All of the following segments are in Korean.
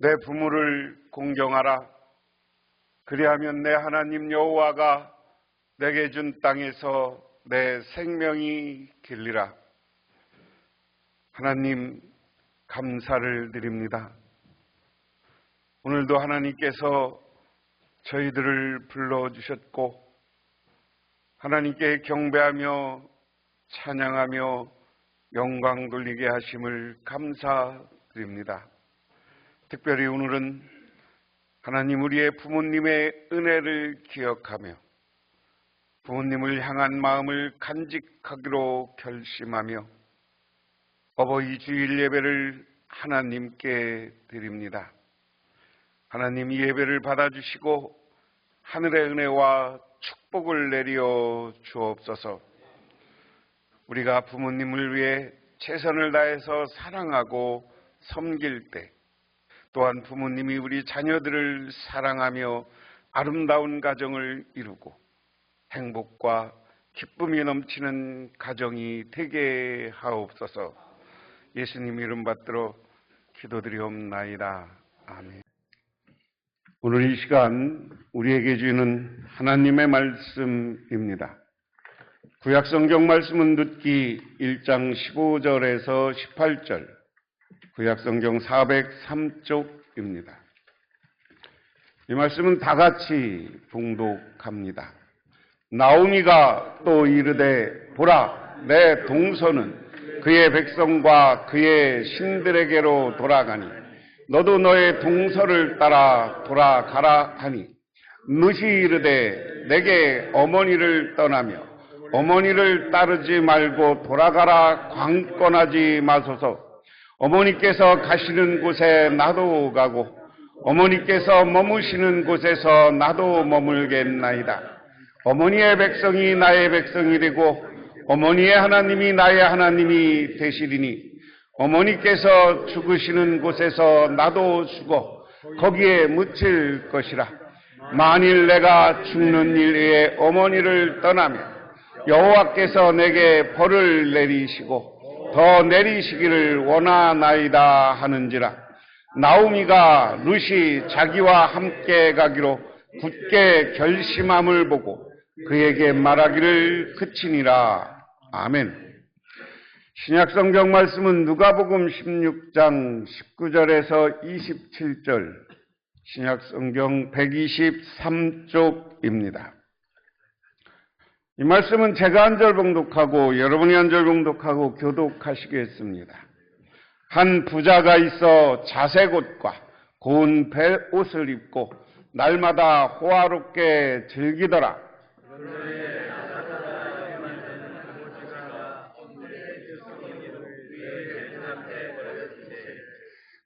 내 부모를 공경하라. 그리하면 내 하나님 여호와가 내게 준 땅에서 내 생명이 길리라. 하나님, 감사를 드립니다. 오늘도 하나님께서 저희들을 불러주셨고 하나님께 경배하며 찬양하며 영광 돌리게 하심을 감사드립니다. 특별히 오늘은 하나님 우리의 부모님의 은혜를 기억하며 부모님을 향한 마음을 간직하기로 결심하며 어버이 주일 예배를 하나님께 드립니다. 하나님, 이 예배를 받아주시고 하늘의 은혜와 축복을 내려 주옵소서. 우리가 부모님을 위해 최선을 다해서 사랑하고 섬길 때, 또한 부모님이 우리 자녀들을 사랑하며 아름다운 가정을 이루고 행복과 기쁨이 넘치는 가정이 되게 하옵소서. 예수님 이름 받들어 기도드리옵나이다. 아멘. 오늘 이 시간 우리에게 주는 하나님의 말씀입니다. 구약성경 말씀은 듣기 1장 15절에서 18절, 구약성경 403쪽입니다. 이 말씀은 다 같이 봉독합니다. 나오미가 또 이르되, 보라, 내 동서는 그의 백성과 그의 신들에게로 돌아가니 너도 너의 동서를 따라 돌아가라 하니, 룻이 이르되 내게 어머니를 떠나며 어머니를 따르지 말고 돌아가라 광권하지 마소서. 어머니께서 가시는 곳에 나도 가고 어머니께서 머무시는 곳에서 나도 머물겠나이다. 어머니의 백성이 나의 백성이 되고 어머니의 하나님이 나의 하나님이 되시리니 어머니께서 죽으시는 곳에서 나도 죽어 거기에 묻힐 것이라. 만일 내가 죽는 일에 어머니를 떠나면 여호와께서 내게 벌을 내리시고 더 내리시기를 원하나이다 하는지라. 나오미가 룻이 자기와 함께 가기로 굳게 결심함을 보고 그에게 말하기를 그치니라. 아멘. 신약성경 말씀은 누가복음 16장 19절에서 27절, 신약성경 123쪽입니다. 이 말씀은 제가 한 절 봉독하고 여러분이 한 절 봉독하고 교독하시겠습니다. 한 부자가 있어 자색 옷과 고운 벨옷을 입고 날마다 호화롭게 즐기더라.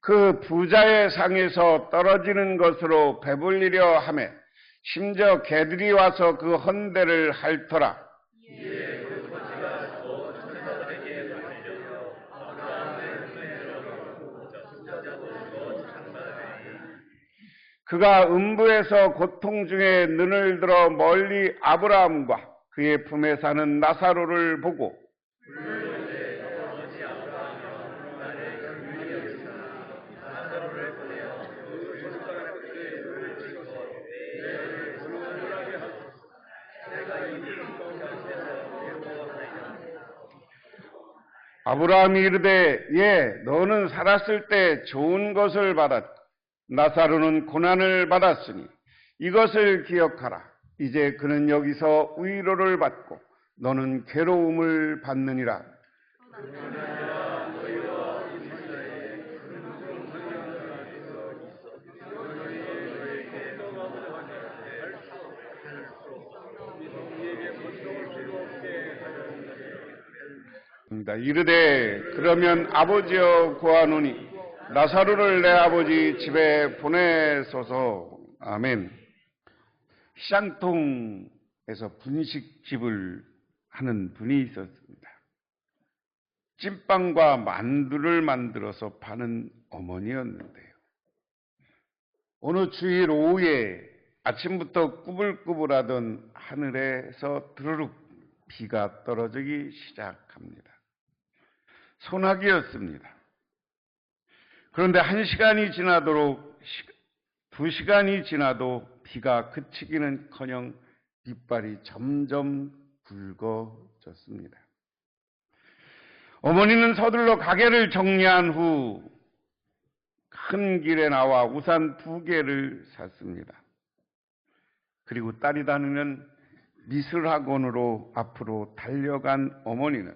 그 부자의 상에서 떨어지는 것으로 배불리려 하매 심지어 개들이 와서 그 헌대를 핥더라. 그가 음부에서 고통 중에 눈을 들어 멀리 아브라함과 그의 품에 사는 나사로를 보고 아브라함이 이르되, 예, 너는 살았을 때 좋은 것을 받았고 나사로는 고난을 받았으니 이것을 기억하라. 이제 그는 여기서 위로를 받고 너는 괴로움을 받느니라. 이르되, 그러면 아버지여 구하노니 나사로를 내 아버지 집에 보내소서. 아멘. 시장통에서 분식집을 하는 분이 있었습니다. 찐빵과 만두를 만들어서 파는 어머니였는데요. 어느 주일 오후에 아침부터 꾸불꾸불하던 하늘에서 드르륵 비가 떨어지기 시작합니다. 소나기였습니다. 그런데 1시간이 지나도록 2시간이 지나도 비가 그치기는커녕 빛발이 점점 붉어졌습니다. 어머니는 서둘러 가게를 정리한 후 큰 길에 나와 우산 2개를 샀습니다. 그리고 딸이 다니는 미술학원으로 앞으로 달려간 어머니는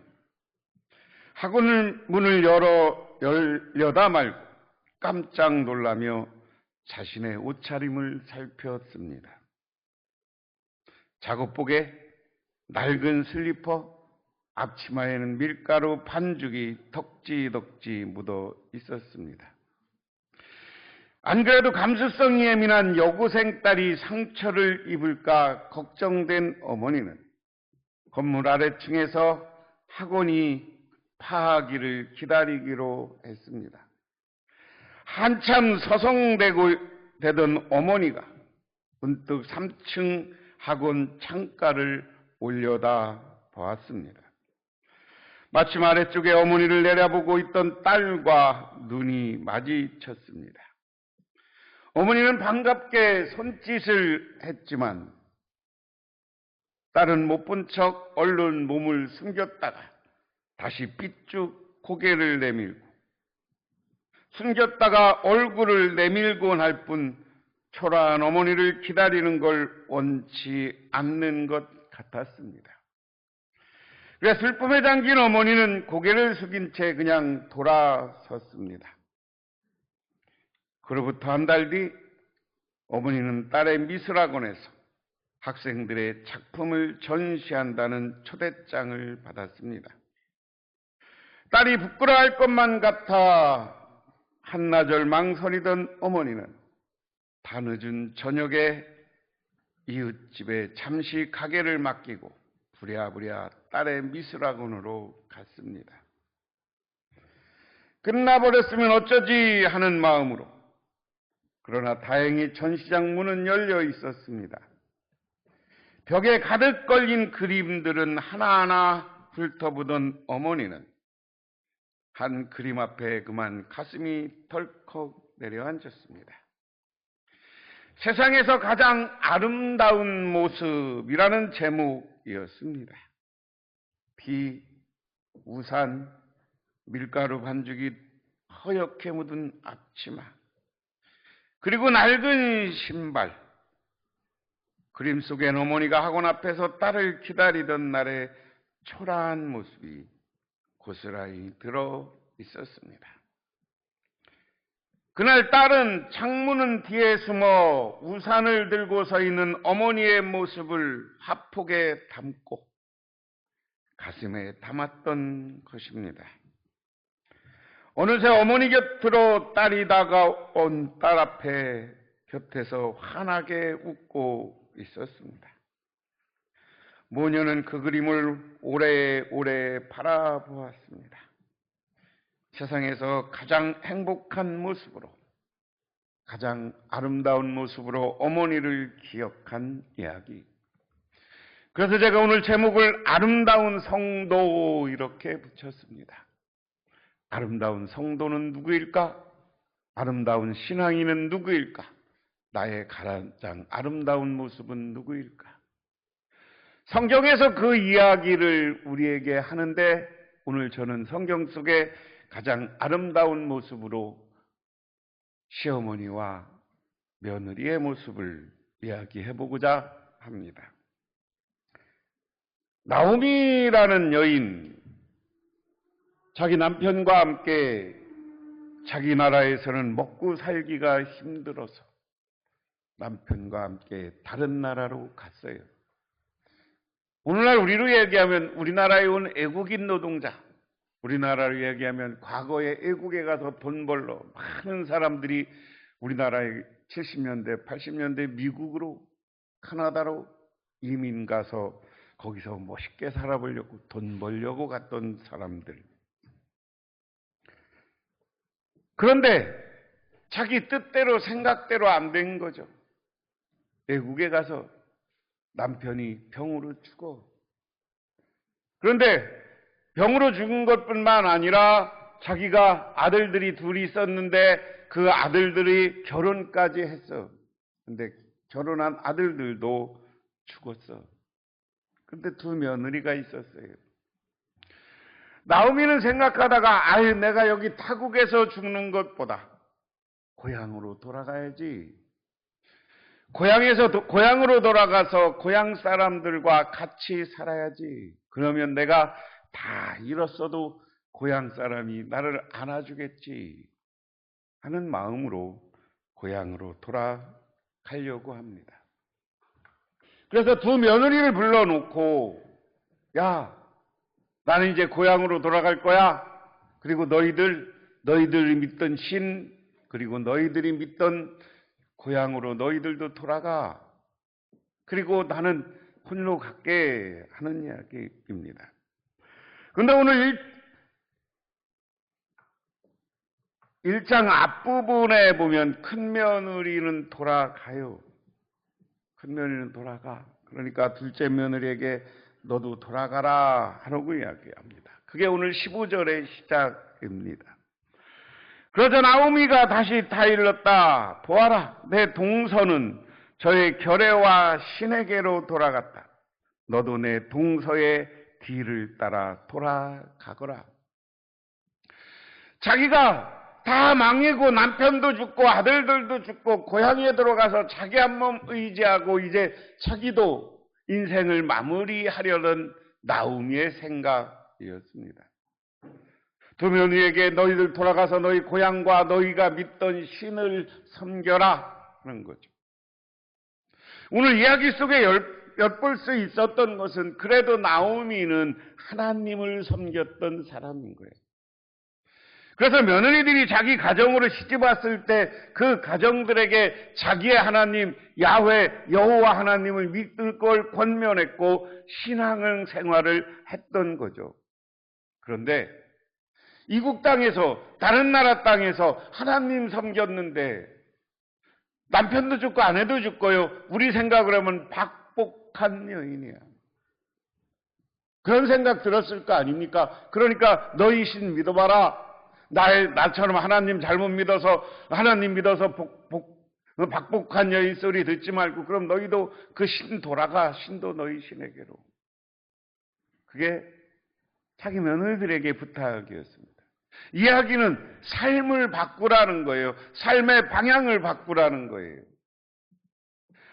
학원 문을 열려다 말고 깜짝 놀라며 자신의 옷차림을 살폈습니다. 작업복에 낡은 슬리퍼, 앞치마에는 밀가루 반죽이 덕지덕지 묻어 있었습니다. 안 그래도 감수성이 예민한 여고생 딸이 상처를 입을까 걱정된 어머니는 건물 아래층에서 학원이 파하기를 기다리기로 했습니다. 한참 서성대던 어머니가 문득 3층 학원 창가를 올려다 보았습니다. 마침 아래쪽에 어머니를 내려보고 있던 딸과 눈이 마주쳤습니다. 어머니는 반갑게 손짓을 했지만 딸은 못 본 척 얼른 몸을 숨겼다가 다시 삐쭉 고개를 내밀고 숨겼다가 얼굴을 내밀곤 할 뿐 초라한 어머니를 기다리는 걸 원치 않는 것 같았습니다. 그래 슬픔에 잠긴 어머니는 고개를 숙인 채 그냥 돌아섰습니다. 그로부터 한 달 뒤 어머니는 딸의 미술학원에서 학생들의 작품을 전시한다는 초대장을 받았습니다. 딸이 부끄러워할 것만 같아 한나절 망설이던 어머니는 다 늦은 저녁에 이웃집에 잠시 가게를 맡기고 부랴부랴 딸의 미술학원으로 갔습니다. 끝나버렸으면 어쩌지 하는 마음으로. 그러나 다행히 전시장 문은 열려 있었습니다. 벽에 가득 걸린 그림들은 하나하나 훑어보던 어머니는 한 그림 앞에 그만 가슴이 덜컥 내려앉았습니다. 세상에서 가장 아름다운 모습이라는 제목이었습니다. 비, 우산, 밀가루 반죽이 허옇게 묻은 앞치마, 그리고 낡은 신발. 그림 속엔 어머니가 학원 앞에서 딸을 기다리던 날의 초라한 모습이 고스란히 들어 있었습니다. 그날 딸은 창문은 뒤에 숨어 우산을 들고 서 있는 어머니의 모습을 하폭에 담고 가슴에 담았던 것입니다. 어느새 어머니 곁으로 딸이 다가온 딸 앞에 곁에서 환하게 웃고 있었습니다. 모녀는 그 그림을 오래오래 바라보았습니다. 세상에서 가장 행복한 모습으로, 가장 아름다운 모습으로 어머니를 기억한 이야기. 그래서 제가 오늘 제목을 아름다운 성도 이렇게 붙였습니다. 아름다운 성도는 누구일까? 아름다운 신앙인은 누구일까? 나의 가장 아름다운 모습은 누구일까? 성경에서 그 이야기를 우리에게 하는데 오늘 저는 성경 속에 가장 아름다운 모습으로 시어머니와 며느리의 모습을 이야기해보고자 합니다. 나오미라는 여인, 자기 남편과 함께 자기 나라에서는 먹고 살기가 힘들어서 남편과 함께 다른 나라로 갔어요. 오늘날 우리로 얘기하면 우리나라에 온 애국인 노동자, 우리나라로 얘기하면 과거에 애국에 가서 돈 벌러 많은 사람들이 우리나라에 70년대, 80년대 미국으로, 캐나다로 이민 가서 거기서 멋있게 살아보려고 돈 벌려고 갔던 사람들. 그런데 자기 뜻대로 생각대로 안 된 거죠. 외국에 가서 남편이 병으로 죽어. 그런데 병으로 죽은 것뿐만 아니라 자기가 아들들이 둘이 있었는데 그 아들들이 결혼까지 했어. 근데 결혼한 아들들도 죽었어. 근데 두 며느리가 있었어요. 나오미는 생각하다가 아유 내가 여기 타국에서 죽는 것보다 고향으로 돌아가야지. 고향으로 돌아가서 고향 사람들과 같이 살아야지. 그러면 내가 다 잃었어도 고향 사람이 나를 안아주겠지 하는 마음으로 고향으로 돌아가려고 합니다. 그래서 두 며느리를 불러놓고 야, 나는 이제 고향으로 돌아갈 거야. 그리고 너희들이 믿던 신, 그리고 너희들이 믿던 고향으로 너희들도 돌아가. 그리고 나는 홀로 갈게 하는 이야기입니다. 그런데 오늘 1장 앞부분에 보면 큰 며느리는 돌아가요. 큰 며느리는 돌아가. 그러니까 둘째 며느리에게 너도 돌아가라 하라고 이야기합니다. 그게 오늘 15절의 시작입니다. 그러자 나오미가 다시 타일렀다. 보아라, 내 동서는 저의 결애와 신에게로 돌아갔다. 너도 내 동서의 뒤를 따라 돌아가거라. 자기가 다 망이고 남편도 죽고 아들들도 죽고 고향에 들어가서 자기 한 몸 의지하고 이제 자기도 인생을 마무리하려는 나오미의 생각이었습니다. 두 며느리에게 너희들 돌아가서 너희 고향과 너희가 믿던 신을 섬겨라 하는 거죠. 오늘 이야기 속에 엿볼 수 있었던 것은 그래도 나오미는 하나님을 섬겼던 사람인 거예요. 그래서 며느리들이 자기 가정으로 시집 왔을 때 그 가정들에게 자기의 하나님 야훼 여호와 하나님을 믿을 걸 권면했고 신앙 생활을 했던 거죠. 그런데 이국 땅에서 다른 나라 땅에서 하나님 섬겼는데 남편도 죽고 아내도 죽고요. 우리 생각을 하면 박복한 여인이야. 그런 생각 들었을 거 아닙니까? 그러니까 너희 신 믿어봐라. 나처럼 하나님 잘못 믿어서 하나님 믿어서 박복한 여인 소리 듣지 말고 그럼 너희도 그 신 돌아가. 신도 너희 신에게로. 그게 자기 며느리들에게 부탁이었습니다. 이야기는 삶을 바꾸라는 거예요. 삶의 방향을 바꾸라는 거예요.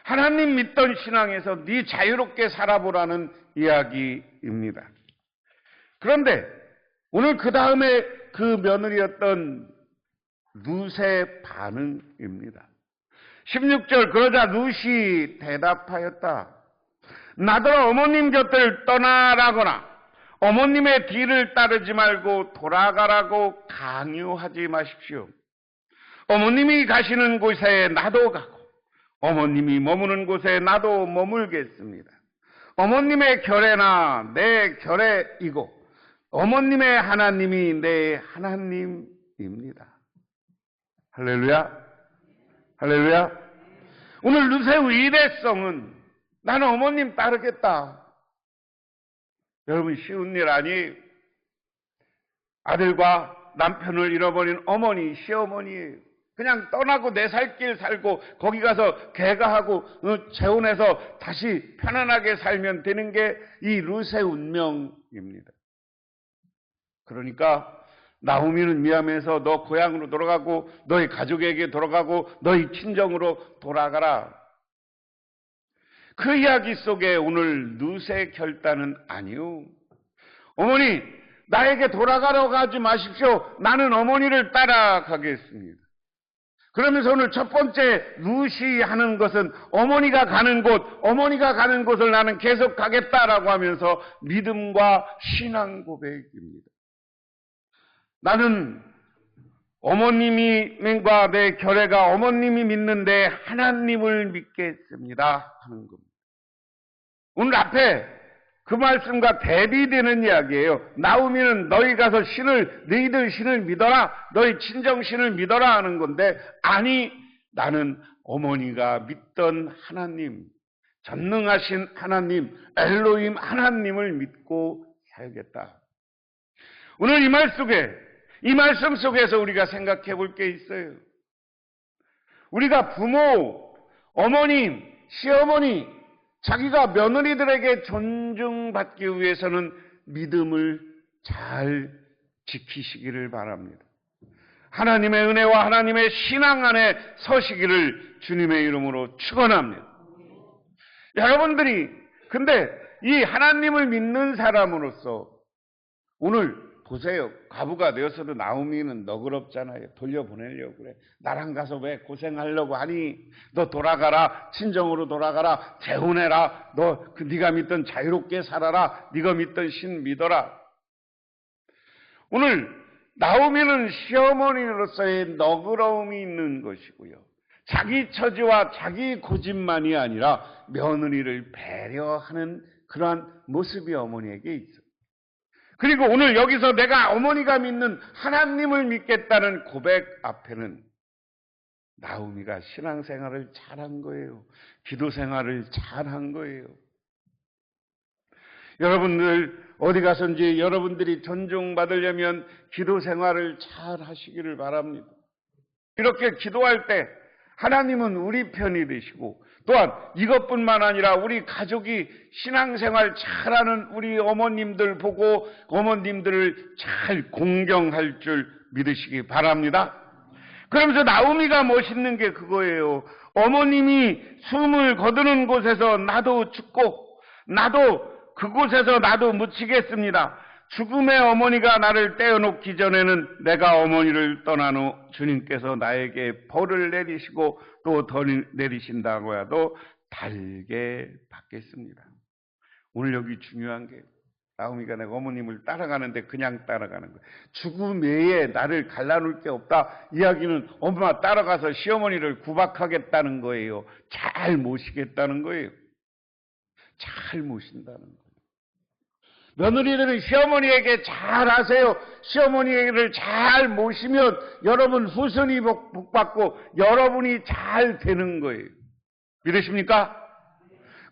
하나님 믿던 신앙에서 네 자유롭게 살아보라는 이야기입니다. 그런데 오늘 그 다음에 그 며느리였던 룻의 반응입니다. 16절 그러자 룻이 대답하였다. 나더러 어머님 곁을 떠나라거나 어머님의 뒤를 따르지 말고 돌아가라고 강요하지 마십시오. 어머님이 가시는 곳에 나도 가고 어머님이 머무는 곳에 나도 머물겠습니다. 어머님의 결례나 내 결례이고 어머님의 하나님이 내 하나님입니다. 할렐루야. 할렐루야. 오늘 룻의 위대성은 나는 어머님 따르겠다. 여러분 쉬운 일 아니에요. 아들과 남편을 잃어버린 어머니, 시어머니예요. 그냥 떠나고 내 살 길 살고 거기 가서 개가하고 재혼해서 다시 편안하게 살면 되는 게 이 룻의 운명입니다. 그러니까 나오미는 미암에서 너 고향으로 돌아가고 너희 가족에게 돌아가고 너희 친정으로 돌아가라. 그 이야기 속에 오늘 룻의 결단은 아니요. 어머니 나에게 돌아가라고 하지 마십시오. 나는 어머니를 따라가겠습니다. 그러면서 오늘 첫 번째 룻이 하는 것은 어머니가 가는 곳을 나는 계속 가겠다라고 하면서 믿음과 신앙 고백입니다. 나는 어머님과 내 결례가 어머님이 믿는데 하나님을 믿겠습니다 하는 겁니다. 오늘 앞에 그 말씀과 대비되는 이야기예요. 나오미는 너희 가서 너희들 신을 믿어라. 너희 친정 신을 믿어라 하는 건데 아니 나는 어머니가 믿던 하나님, 전능하신 하나님, 엘로힘 하나님을 믿고 살겠다. 오늘 이 말 속에 이 말씀 속에서 우리가 생각해 볼 게 있어요. 우리가 부모, 어머님, 시어머니, 자기가 며느리들에게 존중받기 위해서는 믿음을 잘 지키시기를 바랍니다. 하나님의 은혜와 하나님의 신앙 안에 서시기를 주님의 이름으로 축원합니다. 여러분들이 근데 이 하나님을 믿는 사람으로서 오늘 보세요. 과부가 되어서도 나오미는 너그럽잖아요. 돌려보내려고 그래. 나랑 가서 왜 고생하려고 하니? 너 돌아가라. 친정으로 돌아가라. 재혼해라. 너 네가 믿던 자유롭게 살아라. 네가 믿던 신 믿어라. 오늘 나오미는 시어머니로서의 너그러움이 있는 것이고요. 자기 처지와 자기 고집만이 아니라 며느리를 배려하는 그러한 모습이 어머니에게 있어요. 그리고 오늘 여기서 내가 어머니가 믿는 하나님을 믿겠다는 고백 앞에는 나오미가 신앙생활을 잘한 거예요. 기도생활을 잘한 거예요. 여러분들 어디 가서든지 여러분들이 존중받으려면 기도생활을 잘 하시기를 바랍니다. 이렇게 기도할 때 하나님은 우리 편이 되시고 또한 이것뿐만 아니라 우리 가족이 신앙생활 잘하는 우리 어머님들 보고 어머님들을 잘 공경할 줄 믿으시기 바랍니다. 그러면서 나오미가 멋있는 게 그거예요. 어머님이 숨을 거두는 곳에서 나도 죽고 나도 그곳에서 나도 묻히겠습니다. 죽음의 어머니가 나를 떼어놓기 전에는 내가 어머니를 떠난 후 주님께서 나에게 벌을 내리시고 또 더 내리신다고 해도 달게 받겠습니다. 오늘 여기 중요한 게 나오미가 내가 어머님을 따라가는데 그냥 따라가는 거예요. 죽음 외에 나를 갈라놓을 게 없다. 이야기는 엄마 따라가서 시어머니를 구박하겠다는 거예요. 잘 모시겠다는 거예요. 잘 모신다는 거예요. 며느리들은 시어머니에게 잘하세요. 시어머니를 잘 모시면 여러분 후손이 복받고 여러분이 잘 되는 거예요. 믿으십니까?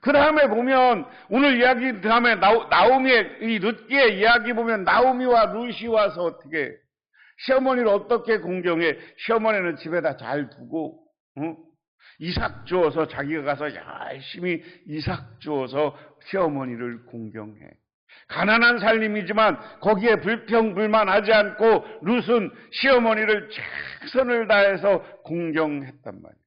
그 다음에 보면 오늘 이야기 다음에 나오미의 이 룻기의 이야기 보면 나오미와 룻이 와서 어떻게 시어머니를 어떻게 공경해? 시어머니는 집에다 잘 두고 이삭 주어서 자기가 가서 열심히 이삭 주어서 시어머니를 공경해. 가난한 살림이지만 거기에 불평불만하지 않고 룻은 시어머니를 최선을 다해서 공경했단 말이에요.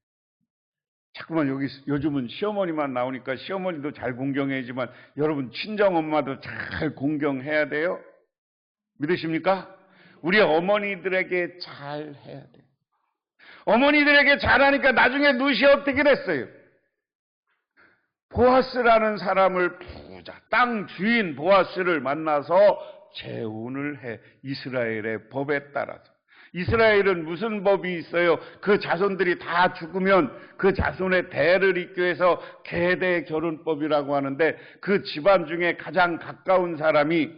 자꾸만 여기 요즘은 시어머니만 나오니까 시어머니도 잘 공경해야지만 여러분 친정엄마도 잘 공경해야 돼요. 믿으십니까? 우리 어머니들에게 잘 해야 돼요. 어머니들에게 잘하니까 나중에 룻이 어떻게 됐어요? 보아스라는 사람을 부자 땅 주인 보아스를 만나서 재혼을 해. 이스라엘의 법에 따라서. 이스라엘은 무슨 법이 있어요? 그 자손들이 다 죽으면 그 자손의 대를 잇기 위해서 계대 결혼법이라고 하는데 그 집안 중에 가장 가까운 사람이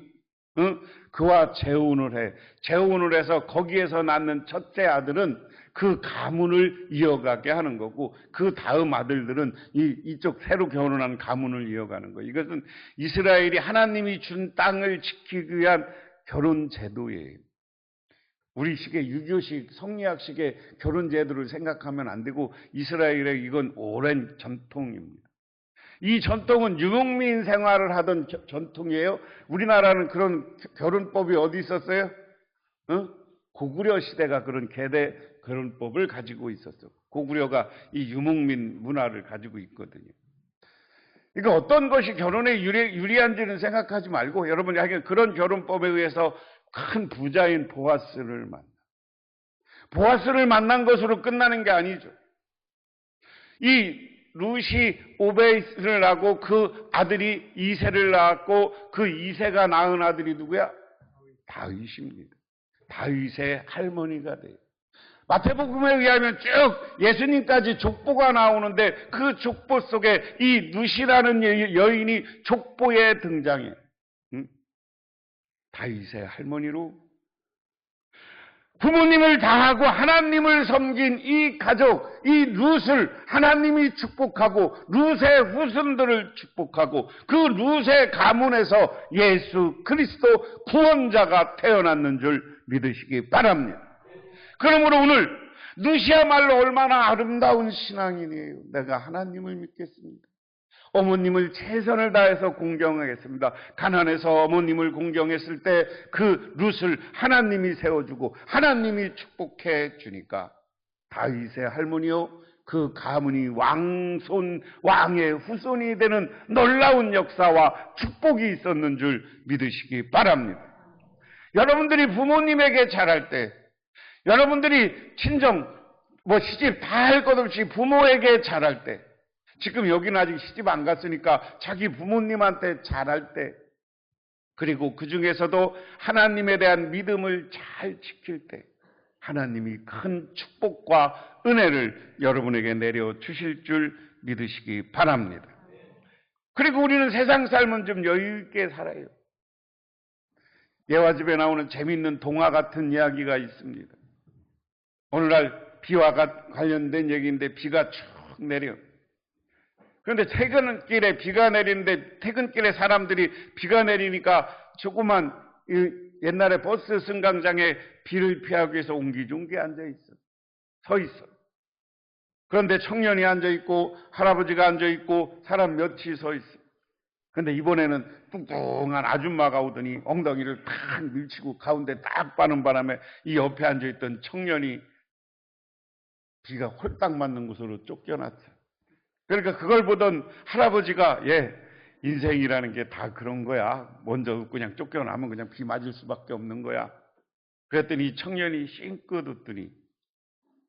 그와 재혼을 해. 재혼을 해서 거기에서 낳는 첫째 아들은 그 가문을 이어가게 하는 거고 그 다음 아들들은 이쪽 새로 결혼한 가문을 이어가는 거예요. 이것은 이스라엘이 하나님이 준 땅을 지키기 위한 결혼 제도예요. 우리식의 유교식, 성리학식의 결혼 제도를 생각하면 안 되고 이스라엘의 이건 오랜 전통입니다. 이 전통은 유목민 생활을 하던 전통이에요. 우리나라는 그런 결혼법이 어디 있었어요? 고구려 시대가 그런 계대 결혼법을 가지고 있었어요. 고구려가 이 유목민 문화를 가지고 있거든요. 그러니까 어떤 것이 결혼에 유리한지는 생각하지 말고 여러분이 하긴 그런 결혼법에 의해서 큰 부자인 보아스를 만난 것으로 끝나는 게 아니죠. 이 룻이 오베이스를 낳고 그 아들이 이세를 낳았고 그 이세가 낳은 아들이 누구야? 다윗입니다. 다윗의 할머니가 돼요. 마태복음에 의하면 쭉 예수님까지 족보가 나오는데 그 족보 속에 이 룻이라는 여인이 족보에 등장해. 다윗의 할머니로 부모님을 다하고 하나님을 섬긴 이 가족, 이 룻을 하나님이 축복하고 룻의 후손들을 축복하고 그 룻의 가문에서 예수 그리스도 구원자가 태어났는 줄 믿으시기 바랍니다. 그러므로 오늘 누시야말로 얼마나 아름다운 신앙인이에요. 내가 하나님을 믿겠습니다. 어머님을 최선을 다해서 공경하겠습니다. 가난해서 어머님을 공경했을 때 그 룻을 하나님이 세워주고 하나님이 축복해 주니까 다윗의 할머니요, 그 가문이 왕의 후손이 되는 놀라운 역사와 축복이 있었는 줄 믿으시기 바랍니다. 여러분들이 부모님에게 잘할 때, 여러분들이 친정, 시집 다 할 것 없이 부모에게 잘할 때, 지금 여기는 아직 시집 안 갔으니까 자기 부모님한테 잘할 때, 그리고 그 중에서도 하나님에 대한 믿음을 잘 지킬 때, 하나님이 큰 축복과 은혜를 여러분에게 내려주실 줄 믿으시기 바랍니다. 그리고 우리는 세상 삶은 좀 여유 있게 살아요. 예화집에 나오는 재미있는 동화 같은 이야기가 있습니다. 오늘날 비와 관련된 얘기인데 비가 쭉 내려. 그런데 퇴근길에 비가 내리는데 퇴근길에 사람들이 비가 내리니까 조그만 옛날에 버스 승강장에 비를 피하기 위해서 옹기종기 앉아있어. 서 있어. 그런데 청년이 앉아있고 할아버지가 앉아있고 사람 몇이 서 있어. 그런데 이번에는 뚱뚱한 아줌마가 오더니 엉덩이를 탁 밀치고 가운데 딱 빠는 바람에 이 옆에 앉아있던 청년이 비가 홀딱 맞는 곳으로 쫓겨났어. 그러니까 그걸 보던 할아버지가 인생이라는 게 다 그런 거야. 먼저 그냥 쫓겨나면 그냥 비 맞을 수밖에 없는 거야. 그랬더니 이 청년이 싱긋 웃더니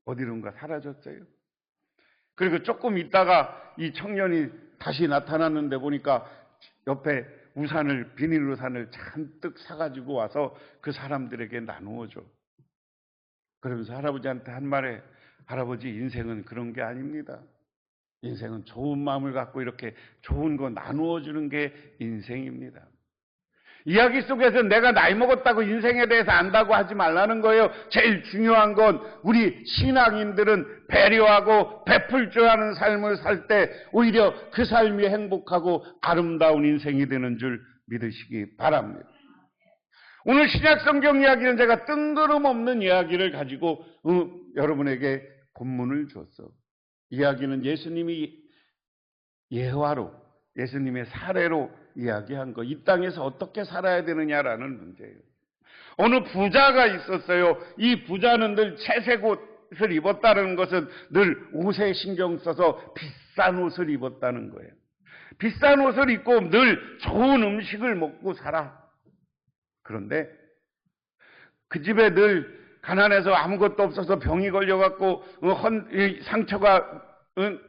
어디론가 사라졌어요. 그리고 조금 있다가 이 청년이 다시 나타났는데 보니까 옆에 비닐 우산을 잔뜩 사가지고 와서 그 사람들에게 나누어 줘. 그러면서 할아버지한테 한 말에, 할아버지, 인생은 그런 게 아닙니다. 인생은 좋은 마음을 갖고 이렇게 좋은 거 나누어 주는 게 인생입니다. 이야기 속에서 내가 나이 먹었다고 인생에 대해서 안다고 하지 말라는 거예요. 제일 중요한 건 우리 신앙인들은 배려하고 베풀 줄 아는 삶을 살 때 오히려 그 삶이 행복하고 아름다운 인생이 되는 줄 믿으시기 바랍니다. 오늘 신약성경 이야기는 제가 뜬구름없는 이야기를 가지고 여러분에게 본문을 줬어. 이야기는 예수님이 예화로, 예수님의 사례로 이야기한 거, 이 땅에서 어떻게 살아야 되느냐라는 문제예요. 어느 부자가 있었어요. 이 부자는 늘 채색 옷을 입었다는 것은 늘 옷에 신경 써서 비싼 옷을 입었다는 거예요. 비싼 옷을 입고 늘 좋은 음식을 먹고 살아. 그런데 그 집에 늘 가난해서 아무것도 없어서 병이 걸려갖고 상처가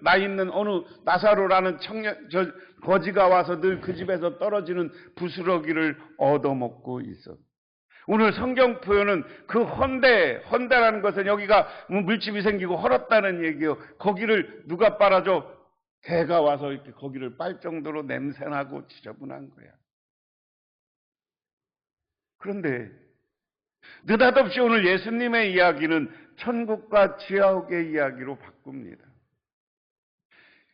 나 있는 어느 나사로라는 거지가 와서 늘 그 집에서 떨어지는 부스러기를 얻어먹고 있어. 오늘 성경 표현은 그 헌데라는 것은 여기가 물집이 생기고 헐었다는 얘기예요. 거기를 누가 빨아줘? 개가 와서 이렇게 거기를 빨 정도로 냄새나고 지저분한 거야. 그런데 느닷없이 오늘 예수님의 이야기는 천국과 지옥의 이야기로 바꿉니다.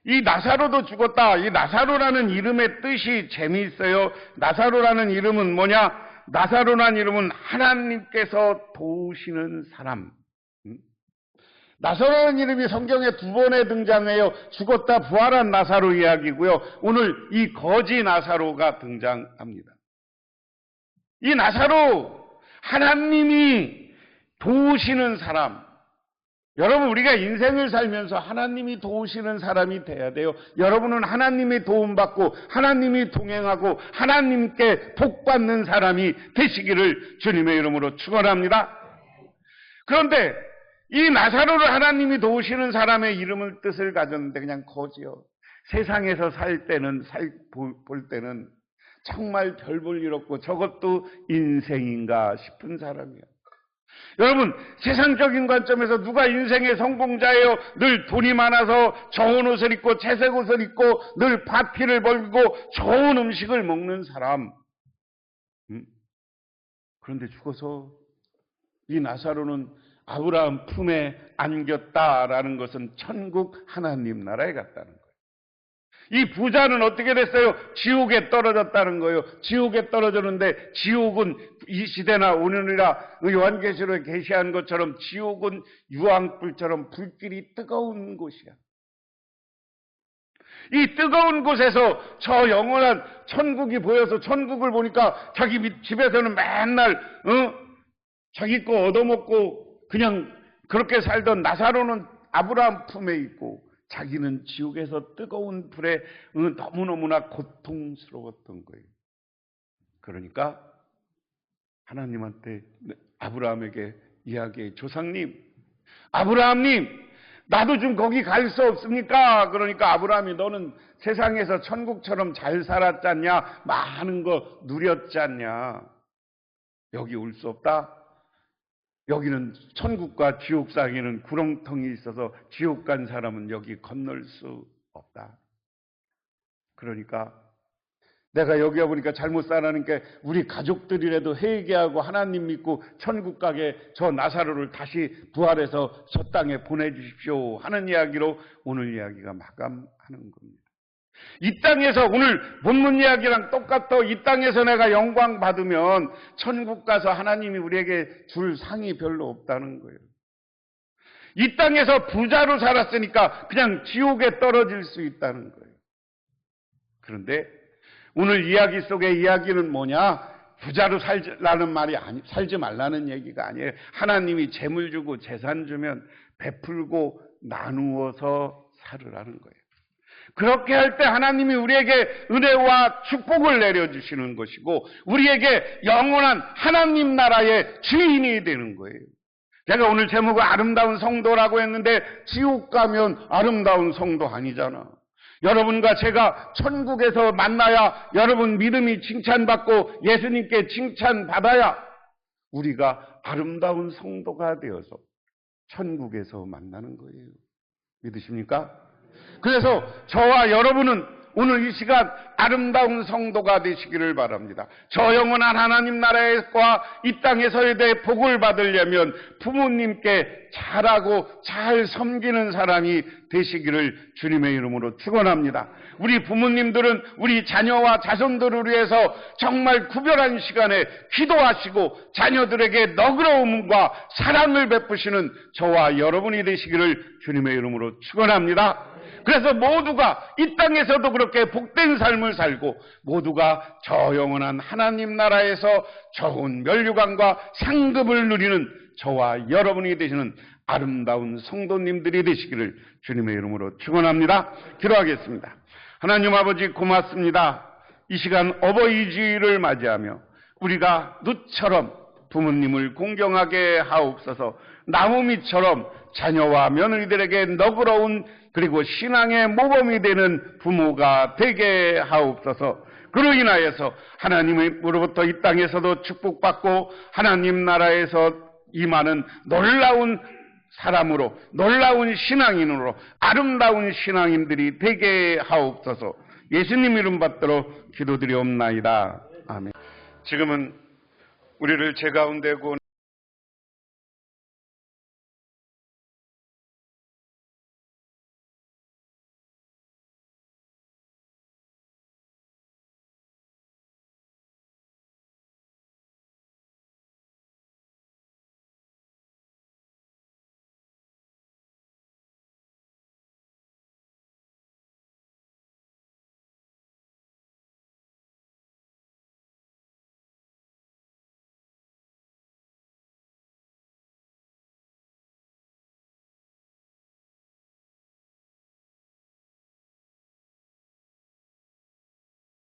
이 나사로도 죽었다. 이 나사로라는 이름의 뜻이 재미있어요. 나사로라는 이름은 뭐냐? 나사로라는 이름은 하나님께서 도우시는 사람. 나사로라는 이름이 성경에 2번에 등장해요. 죽었다 부활한 나사로 이야기고요. 오늘 이 거지 나사로가 등장합니다. 이 나사로, 하나님이 도우시는 사람. 여러분, 우리가 인생을 살면서 하나님이 도우시는 사람이 돼야 돼요. 여러분은 하나님의 도움받고 하나님이 동행하고 하나님께 복받는 사람이 되시기를 주님의 이름으로 축원합니다. 그런데 이 나사로를 하나님이 도우시는 사람의 이름을 뜻을 가졌는데 그냥 거지요. 세상에서 볼 때는 정말 별 볼 일 없고 저것도 인생인가 싶은 사람이에요. 여러분, 세상적인 관점에서 누가 인생의 성공자예요? 늘 돈이 많아서 좋은 옷을 입고 채색 옷을 입고 늘 파티를 벌이고 좋은 음식을 먹는 사람. 그런데 죽어서 이 나사로는 아브라함 품에 안겼다라는 것은 천국 하나님 나라에 갔다는 거예요. 이 부자는 어떻게 됐어요? 지옥에 떨어졌다는 거예요. 지옥에 떨어졌는데 지옥은 이 시대나 오늘이라 요한계시록에 계시한 것처럼 지옥은 유황불처럼 불길이 뜨거운 곳이야. 이 뜨거운 곳에서 저 영원한 천국이 보여서 천국을 보니까 자기 집에서는 맨날 자기 거 얻어먹고 그냥 그렇게 살던 나사로는 아브라함 품에 있고 자기는 지옥에서 뜨거운 불에 너무너무나 고통스러웠던 거예요. 그러니까 하나님한테 아브라함에게 이야기해. 조상님, 아브라함님, 나도 좀 거기 갈 수 없습니까? 그러니까 아브라함이 너는 세상에서 천국처럼 잘 살았지 않냐? 많은 거 누렸지 않냐? 여기 올 수 없다? 여기는 천국과 지옥 사이에는 구렁텅이 있어서 지옥 간 사람은 여기 건널 수 없다. 그러니까 내가 여기 와보니까 잘못 살아니까 우리 가족들이라도 회개하고 하나님 믿고 천국 가게 저 나사로를 다시 부활해서 저 땅에 보내주십시오 하는 이야기로 오늘 이야기가 마감하는 겁니다. 이 땅에서 오늘 본문 이야기랑 똑같아. 이 땅에서 내가 영광 받으면 천국 가서 하나님이 우리에게 줄 상이 별로 없다는 거예요. 이 땅에서 부자로 살았으니까 그냥 지옥에 떨어질 수 있다는 거예요. 그런데 오늘 이야기 속의 이야기는 뭐냐? 부자로 살라는 말이 살지 말라는 얘기가 아니에요. 하나님이 재물 주고 재산 주면 베풀고 나누어서 살으라는 거예요. 그렇게 할 때 하나님이 우리에게 은혜와 축복을 내려주시는 것이고 우리에게 영원한 하나님 나라의 주인이 되는 거예요. 제가 오늘 제목을 아름다운 성도라고 했는데 지옥 가면 아름다운 성도 아니잖아. 여러분과 제가 천국에서 만나야 여러분 믿음이 칭찬받고 예수님께 칭찬받아야 우리가 아름다운 성도가 되어서 천국에서 만나는 거예요. 믿으십니까? 그래서 저와 여러분은 오늘 이 시간 아름다운 성도가 되시기를 바랍니다. 저 영원한 하나님 나라와 이 땅에서에 대해 복을 받으려면 부모님께 잘하고 잘 섬기는 사람이 되시기를 주님의 이름으로 축원합니다. 우리 부모님들은 우리 자녀와 자손들을 위해서 정말 구별한 시간에 기도하시고 자녀들에게 너그러움과 사랑을 베푸시는 저와 여러분이 되시기를 주님의 이름으로 축원합니다. 그래서 모두가 이 땅에서도 그렇게 복된 삶을 살고 모두가 저 영원한 하나님 나라에서 좋은 면류관과 상급을 누리는 저와 여러분이 되시는 아름다운 성도님들이 되시기를 주님의 이름으로 축원합니다. 기도하겠습니다. 하나님 아버지 고맙습니다. 이 시간 어버이 주일을 맞이하며 우리가 누처럼 부모님을 공경하게 하옵소서. 나무미처럼 자녀와 며느리들에게 너그러운 그리고 신앙의 모범이 되는 부모가 되게 하옵소서. 그로 인하여서 하나님으로부터 이 땅에서도 축복받고 하나님 나라에서 임하는 놀라운 사람으로, 놀라운 신앙인으로, 아름다운 신앙인들이 되게 하옵소서. 예수님 이름 받들어 기도드리옵나이다. 아멘. 지금은 우리를 제 가운데